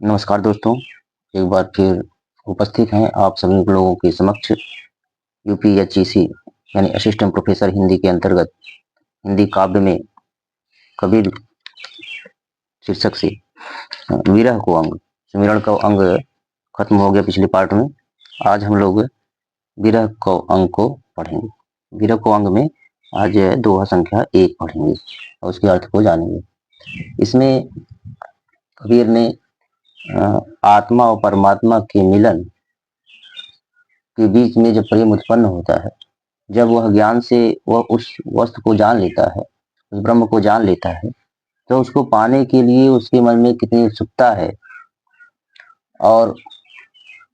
नमस्कार दोस्तों, एक बार फिर उपस्थित हैं आप सभी लोगों के समक्ष यूपीएचईसी यानी असिस्टेंट प्रोफेसर हिंदी के अंतर्गत हिंदी काव्य में कबीर शीर्षक से विरह को अंग सुमिरन का अंग खत्म हो गया पिछले पार्ट में। आज हम लोग विरह को अंग को पढ़ेंगे। विरह को अंग में आज दोहा संख्या 1 पढ़ेंगे और उसके अर्थ को जानेंगे। इसमें कबीर ने आत्मा और परमात्मा के मिलन के बीच में जब प्रेम उत्पन्न होता है, जब वह ज्ञान से वह उस वस्तु को जान लेता है, उस ब्रह्म को जान लेता है, तो उसको पाने के लिए उसके मन में कितनी उत्सुकता है और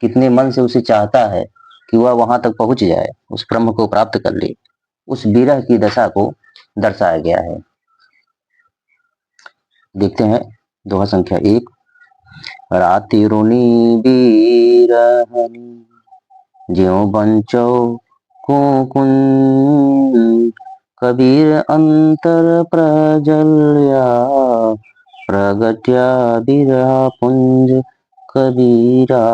कितने मन से उसे चाहता है कि वह वहां तक पहुंच जाए, उस ब्रह्म को प्राप्त कर ले। उस विरह की दशा को दर्शाया गया है। देखते हैं दोहा संख्या 1। राति रुनी बीरहनी ज्यों बंचो कुकुन कबीर अंतर प्रजल्या प्रगट्या बिरह पुंज कबीरा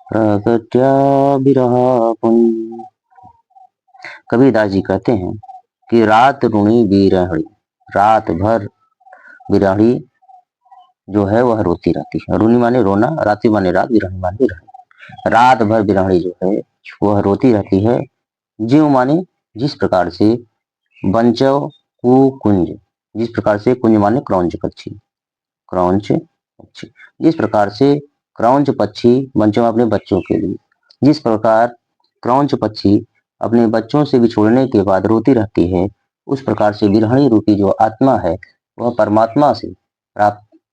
प्रगट्या बिरह पुंज। कबीरदास जी कहते हैं कि रात रुणी बिरहणी, रात भर बिरहणी जो है वह रोती रहती है। रुनी माने रोना, राति माने रात, बिरहणी माने बिरहणी। रात भर बिरहणी जो है वह रोती रहती है। ज्यों माने जिस प्रकार से, बंचव कुंज जिस प्रकार से, कुंज माने क्रौंच पक्षी, क्रौंच पक्षी जिस प्रकार से क्रौंच पक्षी बंचव अपने बच्चों के लिए, जिस प्रकार क्रौंच पक्षी अपने बच्चों से बिछोड़ने के बाद रोती रहती है, उस प्रकार से बिरहणी रूपी जो आत्मा है वह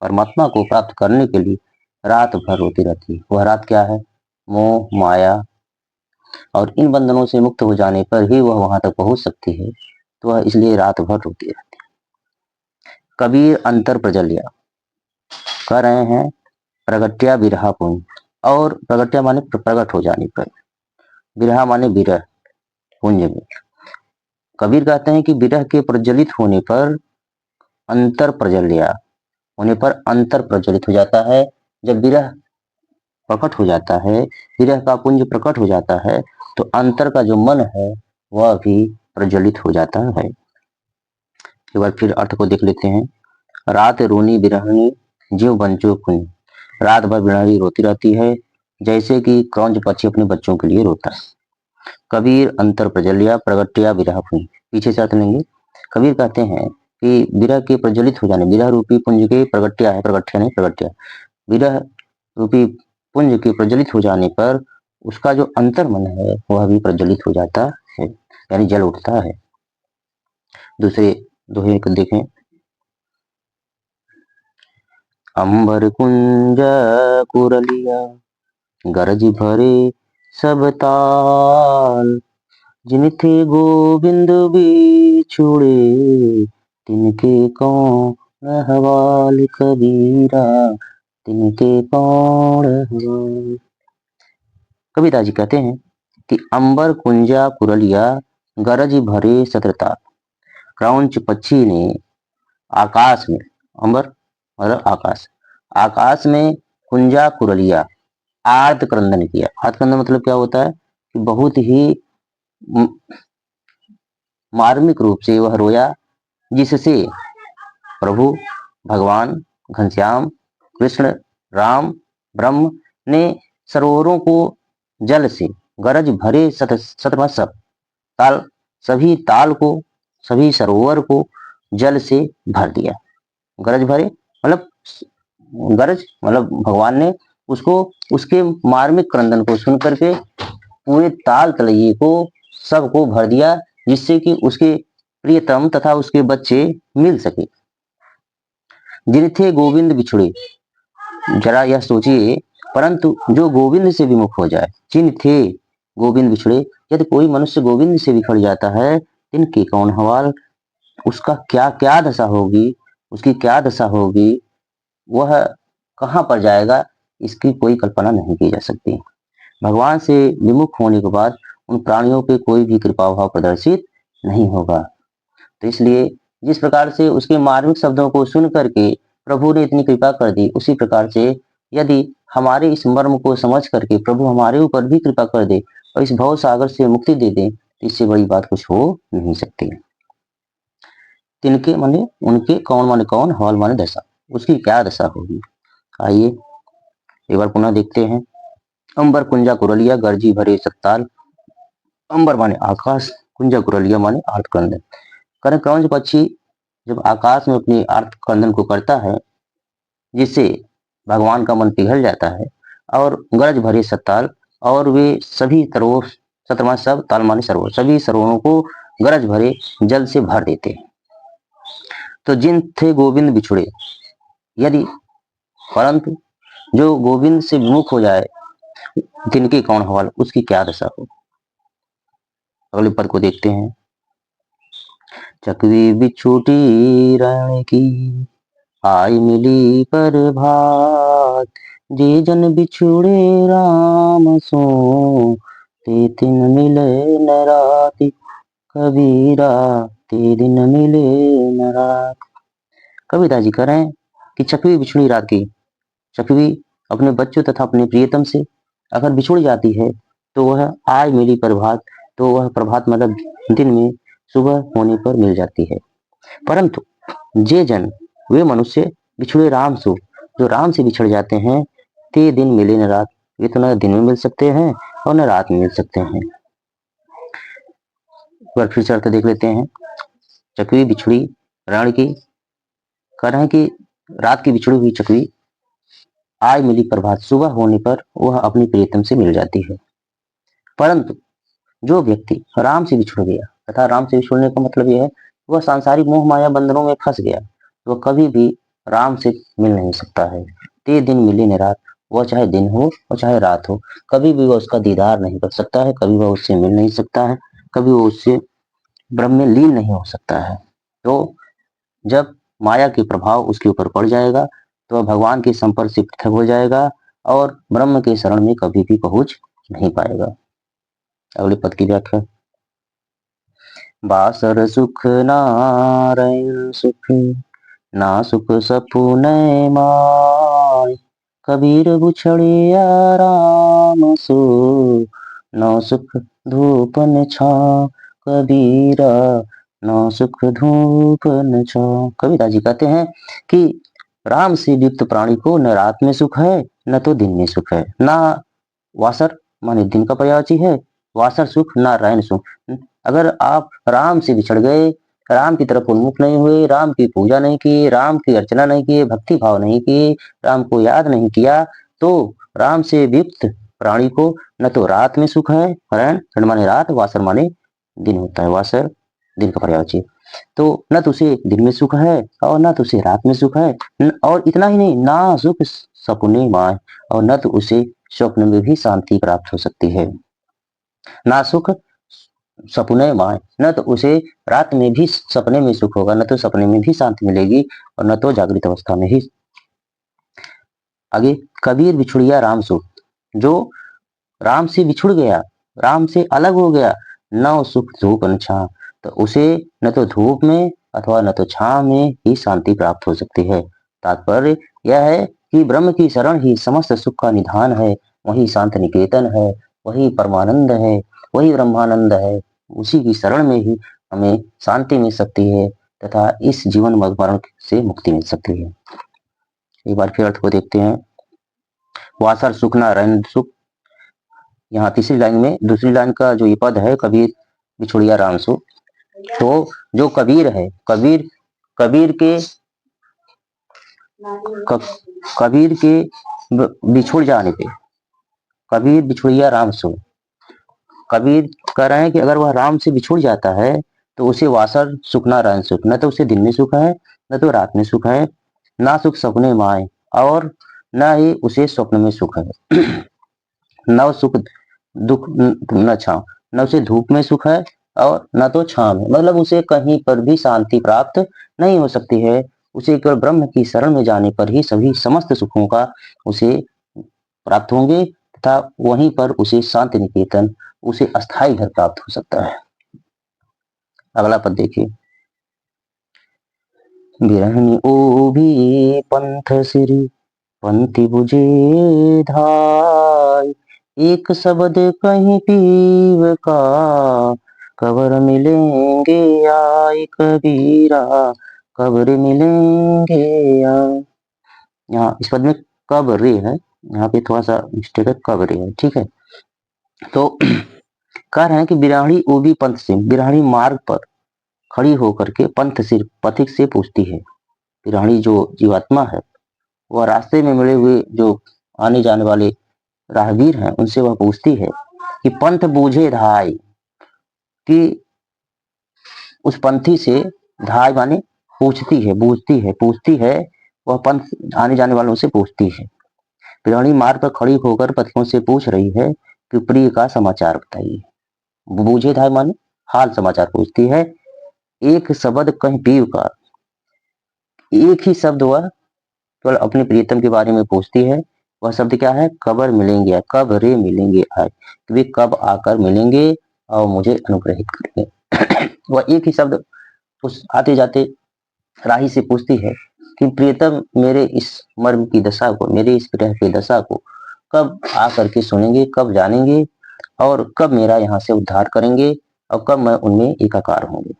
परमात्मा को प्राप्त करने के लिए रात भर रोती रहती है। वह रात क्या है? मोह माया, और इन बंधनों से मुक्त हो जाने पर ही वह वहां तक पहुंच सकती है। तो वह इसलिए रात भर रोती रहती है। कबीर अंतर प्रजल्या कह रहे हैं प्रगट्या बिरहा पुंज, और प्रगट्या माने प्रकट हो जाने पर, बिरहा माने बिरह, पुंज में। कबीर कहते हैं कि विरह के प्रज्वलित होने पर, अंतर प्रजल्या होने पर अंतर प्रज्वलित हो जाता है। जब विरह प्रकट हो जाता है, विरह का पुंज प्रकट हो जाता है, तो अंतर का जो मन है वह भी प्रज्वलित हो जाता है। एक बार फिर अर्थ को देख लेते हैं। रात रोनी बिरहनी ज्यों बंचो कुंज, रात भर बिरहनी रोती रहती है जैसे कि क्रौंच पक्षी अपने बच्चों के लिए रोता है। कबीर अंतर प्रज्वल्या प्रगट्या बिरह पुंज, पीछे से अर्थ लेंगे। कबीर कहते हैं कि विरह के प्रज्वलित हो जाने, विरह रूपी पुंज के प्रगट्या है, प्रगट्या नहीं प्रगट्या, विरह रूपी पुंज के प्रज्वलित हो जाने पर उसका जो अंतर मन है वह भी प्रज्वलित हो जाता है, यानी जल उठता है। दूसरे दोहे को देखें। अंबर कुंज कुरलिया गरज भरे सब ताल, जिन थे गोविंद बिछुड़े तिनके कौन हवाल कबीरा, तिनके कौन हवाल। कबीरदास जी कहते हैं कि अंबर कुंजा कुरलिया गरज भरे सत्रताल, क्रौंच पक्षी ने आकाश में, अंबर मतलब आकाश, आकाश में कुंजा कुरलिया आर्त क्रंदन किया। आर्त क्रंदन मतलब क्या होता है कि बहुत ही मार्मिक रूप से वह रोया, जिससे प्रभु भगवान घनश्याम कृष्ण राम ब्रह्म ने सरोवरों को जल से, गरज भरे शतमस्तक ताल, सभी ताल को, सभी सरोवर को जल से भर दिया। गरज भरे मतलब, गरज मतलब भगवान ने उसको, उसके मार्मिक क्रंदन को सुन करके पूरे ताल तलैये को सबको भर दिया, जिससे कि उसके प्रियतम तथा उसके बच्चे मिल सके। जिन थे गोविंद बिछुड़े, जरा यह सोचिए, परंतु जो गोविंद से विमुख हो जाए, जिन थे गोविंद बिछुड़े, यदि कोई मनुष्य गोविंद से बिछड़ जाता है, इनके कौन हवाल, उसका क्या क्या दशा होगी, उसकी क्या दशा होगी, वह कहां पर जाएगा, इसकी कोई कल्पना नहीं की जा सकती। भगवान से विमुख होने के बाद उन प्राणियों पे कोई भी कृपा भाव प्रदर्शित नहीं होगा। तो इसलिए जिस प्रकार से उसके मार्मिक शब्दों को सुन करके प्रभु ने इतनी कृपा कर दी, उसी प्रकार से यदि हमारे इस मर्म को समझ करके प्रभु हमारे ऊपर भी कृपा कर दे और इस भव सागर से मुक्ति दे दे, इससे बड़ी बात कुछ हो नहीं सकती। तिनके माने उनके, कौन माने कौन, हॉल माने दशा, उसकी क्या दशा होगी। आइए एक बार पुनः देखते हैं। अंबर कुंजा कुरलिया गर्जी भरे सत्ताल। अंबर माने आकाश, कुंजा कुरलिया माने आर्तकंदन। कारण कौन पक्षी जब आकाश में अपनी आर्तकंदन को करता है, जिससे भगवान का मन पिघल जाता है, और गरज भरे सत्ताल, और वे सभी सरोवर, सतमा सब, ताल माने सरोवर, सभी सरोवरों को गरज भरे जल से भर देते हैं। तो जिन थे गोविंद बिछुड़े, यदि परंतु जो गोविंद से विमुख हो जाए, तिनके कौन हवाल, उसकी क्या दशा हो। अगले पद को देखते हैं। चकवी बिछुटी रण की, आई मिली पर भात, जे जन बिछुड़े राम सो, ते दिन मिले न राति, कबीरा ते दिन मिले न रात। कविता जी कह रहे हैं कि चकवी बिछुड़ी रात की, चकवी अपने बच्चों तथा अपने प्रियतम से अगर बिछुड़ जाती है तो वह आय मिली प्रभात, तो वह प्रभात मतलब दिन में सुबह होने पर मिल जाती है। परंतु जे जन, वे मनुष्य बिछुड़े राम सो, जो राम से बिछड़ जाते हैं, ते दिन मिले न रात, वे तो न दिन में मिल सकते हैं और न रात में मिल सकते हैं। फिर से अर्थ देख लेते हैं। चकवी बिछुड़ी रण की, कह रहे हैं कि रात की बिछुड़ी हुई चकवी आय मिली प्रभात, सुबह होने पर वह अपनी प्रियतम से मिल जाती है। परंतु जो व्यक्ति राम से बिछुड़ गया, तथा राम से बिछुड़ने का मतलब यह है वह सांसारिक मोह माया बंधनों में फंस गया, वह कभी भी राम से मिल नहीं सकता है। ते दिन मिले न रात, वह चाहे दिन हो और चाहे रात हो, कभी भी वह उसका दीदार नहीं कर सकता है, कभी वह उससे मिल नहीं सकता है, कभी वह उससे ब्रह्म में लीन नहीं हो सकता है। तो जब माया के प्रभाव उसके ऊपर पड़ जाएगा तो वह भगवान के संपर्क से पृथक हो जाएगा और ब्रह्म के शरण में कभी भी पहुंच नहीं पाएगा। अगले पद की व्याख्या। बासर सुख नारायण सुख, ना सुख सपुनै माय, कबीर बुछड़िया राम सो, न सुख धूपन छां, कबीरा न सुख धूपन छां। कबीरा जी कहते हैं कि राम से युक्त प्राणी को न रात में सुख है न तो दिन में सुख है। ना वासर माने दिन का पर्यायवाची है, वासर सुख नारायण सुख। अगर आप राम से बिछड़ गए, राम की तरफ उन्मुख नहीं हुए, राम की पूजा नहीं की, राम की अर्चना नहीं की, भक्ति भाव नहीं की, राम को याद नहीं किया, तो राम से वियुक्त प्राणी को न तो रात में सुख है, रण माने रात, वासर माने दिन होता है, वासर दिन का पर्यायवाची, तो न तो उसे दिन में सुख है और न तो उसे रात में सुख है, और इतना ही नहीं, ना सुख सपने माय, और न तो उसे स्वप्न में भी शांति प्राप्त हो सकती है। ना सुख सपने माय, न तो उसे रात में भी सपने में सुख होगा, न तो सपने में भी शांति मिलेगी और न तो जागृत अवस्था में ही। आगे, कबीर बिछुड़िया राम सो, जो राम से बिछुड़ गया, राम से अलग हो गया, न सुख धूप न छां, तो उसे न तो धूप में अथवा न तो छां में ही शांति प्राप्त हो सकती है। तात्पर्य यह है कि ब्रह्म की शरण ही समस्त सुख का निधान है, वही शांत निकेतन है, वही परमानंद है, वही ब्रह्मानंद है, उसी की शरण में ही हमें शांति मिल सकती है तथा इस जीवन मरण से मुक्ति मिल सकती है। एक बार फिर अर्थ को देखते हैं। वासर सुख नारायण सुख, यहाँ तीसरी लाइन में दूसरी लाइन का जो ये पद है, कबीर बिछुड़िया राम सो, तो जो कबीर है, कबीर कबीर के बिछुड़ जाने पे, कबीर बिछुड़िया राम सो, कबीर कह रहे हैं कि अगर वह राम से बिछुड़ जाता है तो उसे वासर सुख नारायण सुख, न तो उसे दिन में सुख है न तो रात में सुख है, ना सुख सपने माए, और न ही उसे स्वप्न में सुख है, न सुख दुख न छांव, न उसे धूप में सुख है और न तो छांव में, मतलब उसे कहीं पर भी शांति प्राप्त नहीं हो सकती है। उसे केवल ब्रह्म की शरण में जाने पर ही सभी समस्त सुखों का उसे प्राप्त होंगे तथा वहीं पर उसे शांति निकेतन, उसे अस्थाई घर प्राप्त हो सकता है। अगला पद देखिए। बिरहनी ओ भी पंथ सिरी, पंथी बुझे धाय, एक शब्द कहीं पीव का, कबर मिलेंगे आय कबीरा, कब्र मिलेंगे आय। यहाँ इस पद में कब रे है, यहाँ पे थोड़ा सा मिस्टेक है, कब रे है, ठीक है। तो कह रहे हैं कि बिराड़ी ओबी पंथ से, बिराड़ी मार्ग पर खड़ी होकर के पंथ से, पथिक से पूछती है। बिराड़ी जो जीवात्मा है वह रास्ते में मिले हुए जो आने जाने वाले राहगीर हैं उनसे वह पूछती है कि पंथ बूझे धाय, कि उस पंथी से, धाय माने पूछती है, पूछती है, वह पंथ आने जाने वालों से पूछती है। बिराड़ी मार्ग पर खड़ी होकर पथिकों से पूछ रही है कि प्रिय का समाचार बताइए। बूझे धाय माने हाल समाचार पूछती है। एक शब्द कहीं पीव का, एक ही शब्द वह केवल अपने प्रियतम के बारे में पूछती है। वह शब्द क्या है? कबर मिलेंगे, कब रे मिलेंगे आए, वे कब आकर मिलेंगे और मुझे अनुग्रहित करेंगे। वह एक ही शब्द उस आते जाते राही से पूछती है कि प्रियतम मेरे इस मर्म की दशा को, मेरे इस विरह की दशा को कब आकर के सुनेंगे, कब जानेंगे और कब मेरा यहाँ से उद्धार करेंगे और कब मैं उनमें एकाकार होंगे।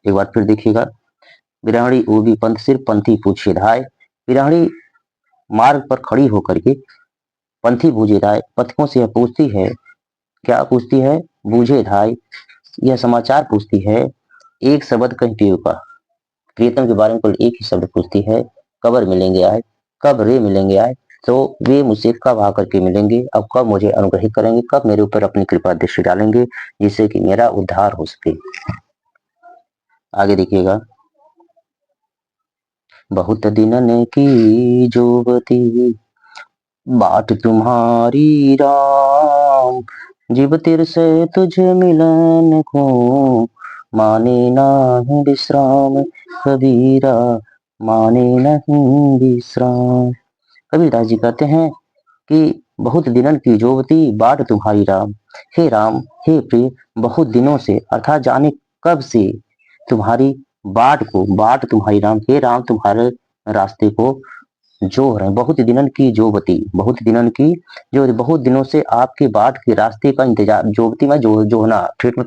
एक बार फिर देखिएगा। बिराड़ी ओबी पंथ सिर पंथी पूछे धाय, बिराड़ी मार्ग पर खड़ी होकर के पंथी बूझे धाय, पथिकों से यह पूछती है, क्या पूछती है? बूझे धाय, यह समाचार पूछती है। एक शब्द कहीं पीव का, प्रियतम के बारे में केवल एक ही शब्द पूछती है, कबर मिलेंगे आए, कब रे मिलेंगे आए, तो वे मुझसे कब आकर के मिलेंगे, अब कब मुझे अनुग्रहित करेंगे, कब मेरे ऊपर अपनी कृपा दृष्टि डालेंगे जिससे कि मेरा उद्धार हो सके। आगे देखिएगा। बहुत दिनन की जोवती बाट तुम्हारी राम, जीव तिर से तुझे मिलन को, माने नहीं विश्राम कबीरा, माने नहीं विश्राम। कबीरदास जी कहते हैं कि बहुत दिनन की जोवती बाट तुम्हारी राम, हे राम, हे प्रिय, बहुत दिनों से अर्थात जाने कब से तुम्हारी बाट को, बाट तुम्हारी राम, हे राम तुम्हारे रास्ते को जो रहे, बहुत दिनन की जोवती, बहुत दिनन की जो, बहुत दिनों से आपके बाट के रास्ते का इंतजार, जोवती में जोहना, ठेठ में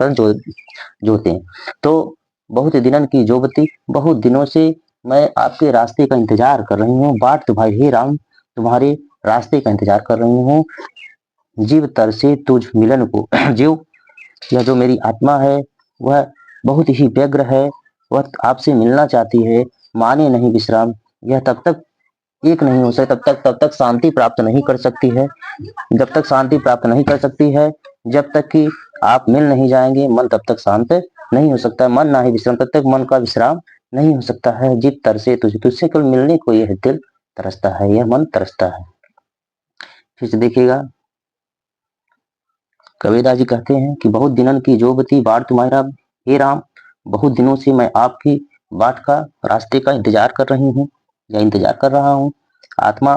जोते हैं। तो बहुत दिनन की जोवती, बहुत दिनों से मैं आपके रास्ते का इंतजार कर रही हूँ, बाट तुम्हारी, हे राम तुम्हारे रास्ते का इंतजार कर रही हूँ। जीव तरसे तुझ मिलन को, जीव यह जो मेरी आत्मा है वह बहुत ही व्यग्र है, वह आपसे मिलना चाहती है। माने नहीं विश्राम, यह तब तक एक नहीं हो सकता, तब तक शांति प्राप्त नहीं कर सकती है, जब तक शांति प्राप्त नहीं कर सकती है, जब तक कि आप मिल नहीं जाएंगे, मन तब तक शांत नहीं हो सकता। मन ना ही विश्राम, तब तक मन का विश्राम नहीं हो सकता है। जित तरसे तुझसे केवल मिलने को यह दिल तरसता है, यह मन तरसता है। फिर से देखिएगा। कबीरदास जी कहते हैं कि बहुत दिनन की जोबती बाट तुम्हारा, हे राम बहुत दिनों से मैं आपकी बाट का, रास्ते का इंतजार कर रही हूँ या इंतजार कर रहा हूँ। आत्मा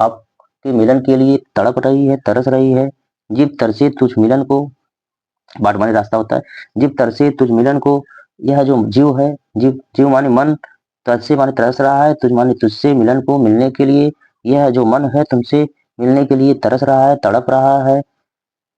आपके मिलन के लिए तड़प रही है, तरस रही है। जीव तरसे तुझ मिलन को, बाट माने रास्ता होता है, जीव तरसे तुझ मिलन को, यह जो जीव है, जीव जीव माने मन, तरसे माने तरस रहा है, तुझ माने तुझसे मिलन को, मिलने के लिए, यह जो मन है तुमसे मिलने के लिए तरस रहा है, तड़प रहा है।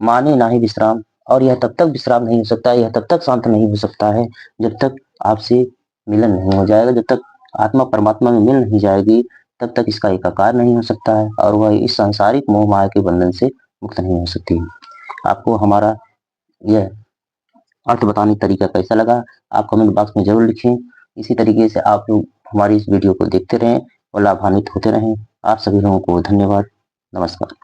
माने ना ही विश्राम, और यह तब तक विश्राम नहीं हो सकता, यह तब तक शांत नहीं हो सकता है जब तक आपसे मिलन नहीं हो जाएगा, जब तक आत्मा परमात्मा में मिल नहीं जाएगी तब तक इसका एकाकार नहीं हो सकता है और वह इस सांसारिक मोह माया के बंधन से मुक्त नहीं हो सकती। आपको हमारा यह अर्थ बताने तरीका कैसा लगा आप कमेंट बॉक्स में जरूर लिखें। इसी तरीके से आप लोग हमारी इस वीडियो को देखते रहें और लाभान्वित होते रहें। आप सभी लोगों को धन्यवाद। नमस्कार।